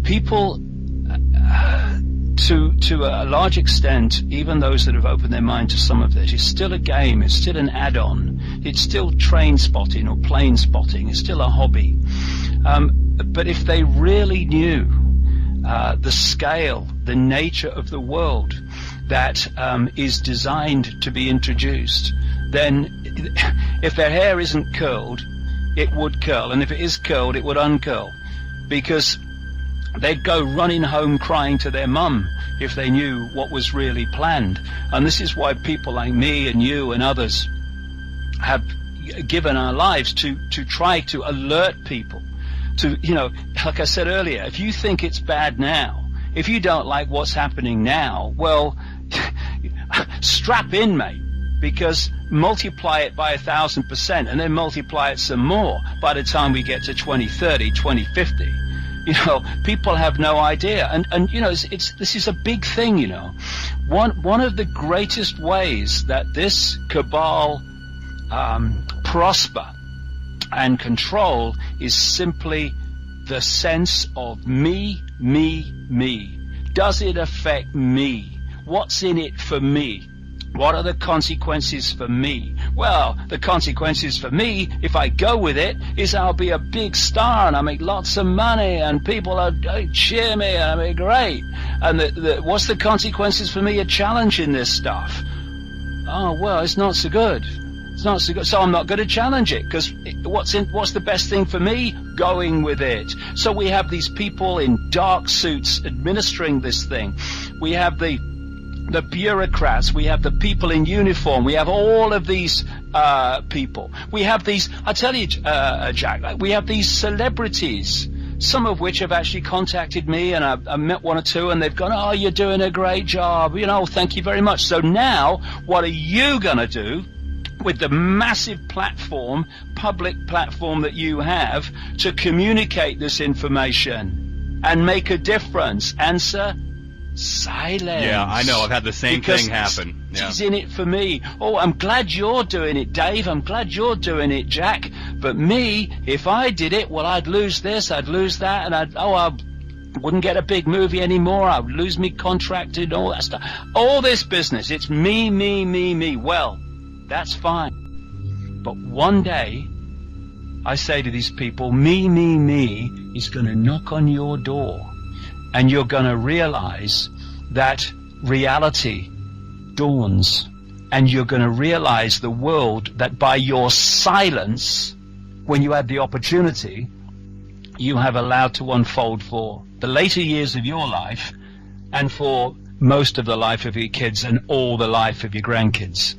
people, to a large extent, even those that have opened their mind to some of this, it's still a game, it's still an add-on, it's still train spotting or plane spotting, it's still a hobby. But if they really knew the scale, the nature of the world that is designed to be introduced, then if their hair isn't curled, it would curl, and if it is curled, it would uncurl, because they'd go running home crying to their mum if they knew what was really planned. And this is why people like me and you and others have given our lives to try to alert people to, like I said earlier, if you think it's bad now, if you don't like what's happening now, well, strap in, mate, because multiply it by 1,000% and then multiply it some more by the time we get to 2030, 2050. People have no idea, and this is a big thing. One of the greatest ways that this cabal prosper and control is simply the sense of me, me, me. Does it affect me? What's in it for me? What are the consequences for me? Well, the consequences for me, if I go with it, is I'll be a big star and I'll make lots of money and people will cheer me and I'll be great. And what's the consequences for me of challenging this stuff? Oh, well, it's not so good. It's not so good. So I'm not going to challenge it, because what's the best thing for me? Going with it. So we have these people in dark suits administering this thing. We have the bureaucrats, we have the people in uniform, we have all of these people. We have these, I tell you, Jack, we have these celebrities, some of which have actually contacted me, and I met one or two, and they've gone, oh, you're doing a great job, thank you very much. So now, what are you going to do with the massive platform, public platform that you have, to communicate this information and make a difference? Answer: silence. Yeah, I know. I've had the same thing happen. Yeah. He's in it for me. Oh, I'm glad you're doing it, Dave. I'm glad you're doing it, Jack. But me, if I did it, well, I'd lose this, I'd lose that, and I wouldn't get a big movie anymore. I'd lose me contract and all that stuff. All this business, it's me, me, me, me. Well, that's fine. But one day, I say to these people, me, me, me is going to knock on your door. And you're going to realize that reality dawns. And you're going to realize the world that by your silence, when you had the opportunity, you have allowed to unfold for the later years of your life, and for most of the life of your kids and all the life of your grandkids.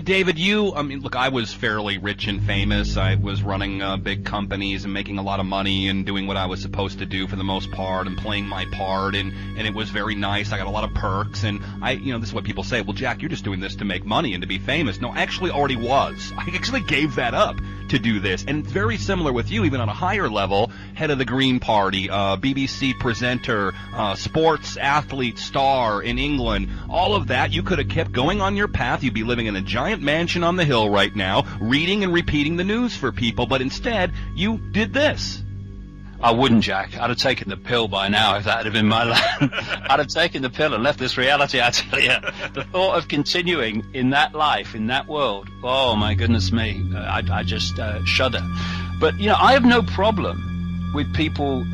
David, look, I was fairly rich and famous. I was running big companies and making a lot of money and doing what I was supposed to do for the most part and playing my part, and it was very nice. I got a lot of perks, and this is what people say, well, Jack, you're just doing this to make money and to be famous. No, I actually already was. I actually gave that up to do this, and it's very similar with you, even on a higher level, head of the Green Party, BBC presenter, sports athlete, star in England, all of that. You could have kept going on your path. You'd be living in a giant mansion on the hill right now, reading and repeating the news for people, but instead, you did this. I wouldn't, Jack. I'd have taken the pill by now if that had been my life. I'd have taken the pill and left this reality, I tell you. The thought of continuing in that life, in that world, oh my goodness me, I just shudder. But, I have no problem with people,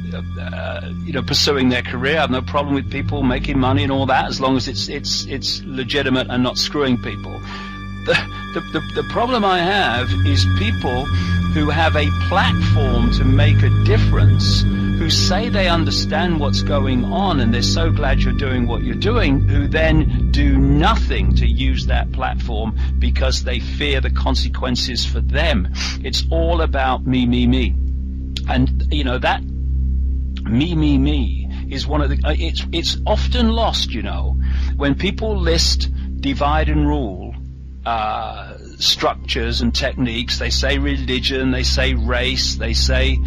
pursuing their career. I have no problem with people making money and all that, as long as it's legitimate and not screwing people. The problem I have is people who have a platform to make a difference, who say they understand what's going on and they're so glad you're doing what you're doing, who then do nothing to use that platform because they fear the consequences for them. It's all about me, me, me. And, that me, me, me is one of the... It's often lost, when people list divide and rule structures and techniques. They say religion, they say race, they say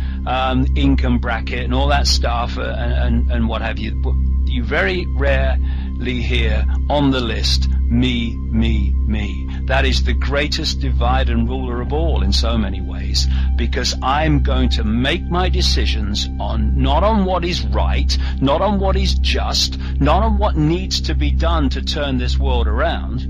income bracket and all that stuff, and what have you. But you very rarely hear on the list me, me, me. That is the greatest divide and ruler of all in so many ways. always, because I'm going to make my decisions not on what is right, not on what is just, not on what needs to be done to turn this world around.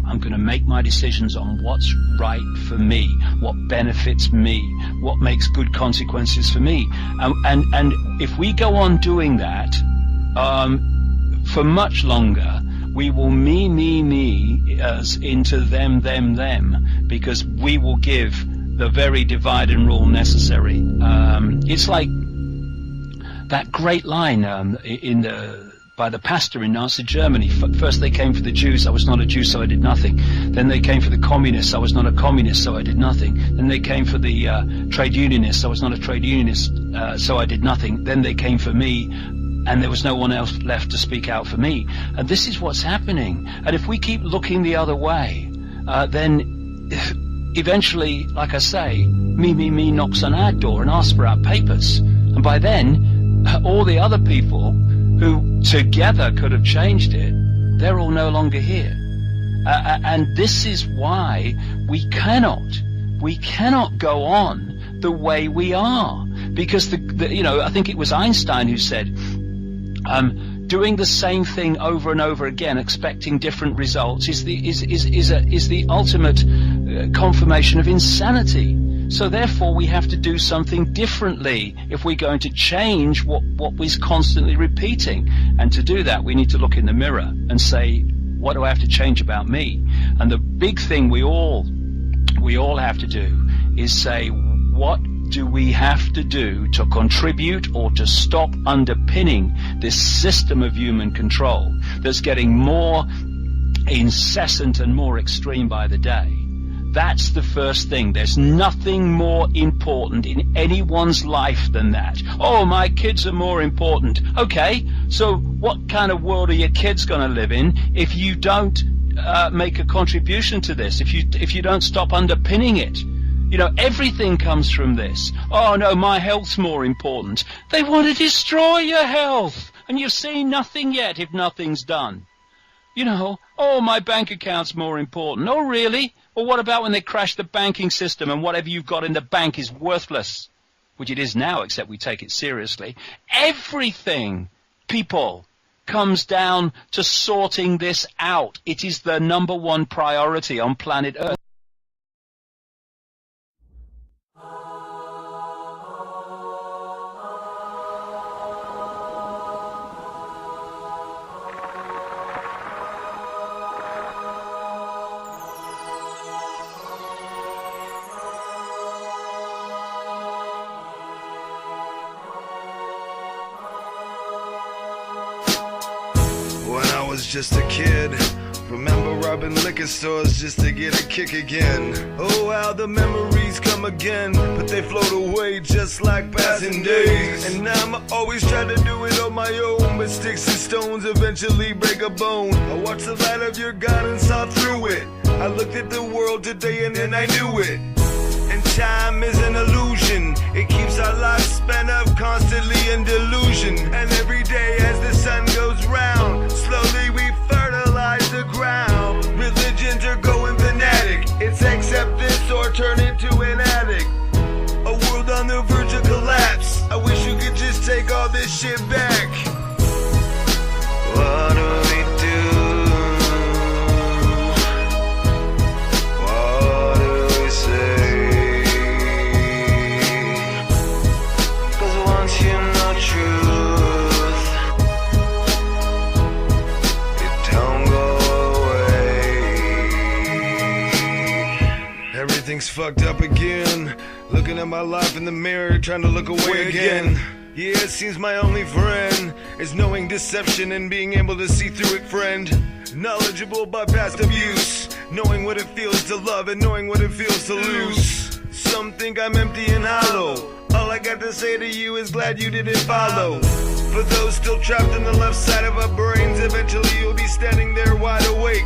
I'm going to make my decisions on what's right for me, what benefits me, what makes good consequences for me. And if we go on doing that for much longer, we will me as into them, because we will give the very divide and rule necessary. It's like that great line by the pastor in Nazi Germany. First they came for the Jews, I was not a Jew, so I did nothing. Then they came for the communists, I was not a communist, so I did nothing. Then they came for the trade unionists, I was not a trade unionist, so I did nothing. Then they came for me, and there was no one else left to speak out for me. And this is what's happening. And if we keep looking the other way, then eventually, like I say, me knocks on our door and asks for our papers. And by then, all the other people who together could have changed it, they're all no longer here. And this is why we cannot go on the way we are. Because I think it was Einstein who said, doing the same thing over and over again, expecting different results, is the ultimate confirmation of insanity. So therefore, we have to do something differently if we're going to change what we're constantly repeating. And to do that, we need to look in the mirror and say, what do I have to change about me? And the big thing we all have to do is say, what do we have to do to contribute or to stop underpinning this system of human control that's getting more incessant and more extreme by the day? That's the first thing. There's nothing more important in anyone's life than that. Oh, my kids are more important. Okay, so what kind of world are your kids going to live in if you don't make a contribution to this, if you don't stop underpinning it? Everything comes from this. Oh no, my health's more important. They want to destroy your health, and you've seen nothing yet if nothing's done. Oh, my bank account's more important. Oh, really? Well, what about when they crash the banking system and whatever you've got in the bank is worthless? Which it is now, except we take it seriously. Everything, people, comes down to sorting this out. It is the number one priority on planet Earth. Just a kid, remember robbing liquor stores just to get a kick again. Oh, how the memories come again, but they float away just like passing days. And I'm always trying to do it on my own, but sticks and stones eventually break a bone. I watched the light of your God and saw through it. I looked at the world today and then I knew it. And time is an illusion, it keeps our lives spent up constantly in delusion. And every day as the sun goes round, slowly we fertilize the ground. Religions are going fanatic, it's accept this or turn into an addict. A world on the verge of collapse, I wish you could just take all this shit back. What do we do? What do we say? You know truth, it don't go away. Everything's fucked up again. Looking at my life in the mirror, trying to look away again. Yeah, it seems my only friend is knowing deception and being able to see through it, friend. Knowledgeable by past abuse, knowing what it feels to love and knowing what it feels to lose. Some think I'm empty and hollow. All I got to say to you is glad you didn't follow. For those still trapped in the left side of our brains, eventually you'll be standing there wide awake.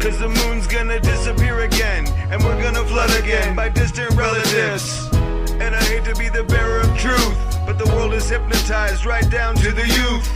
Cause the moon's gonna disappear again, and we're gonna flood again by distant relatives. And I hate to be the bearer of truth, but the world is hypnotized right down to the youth.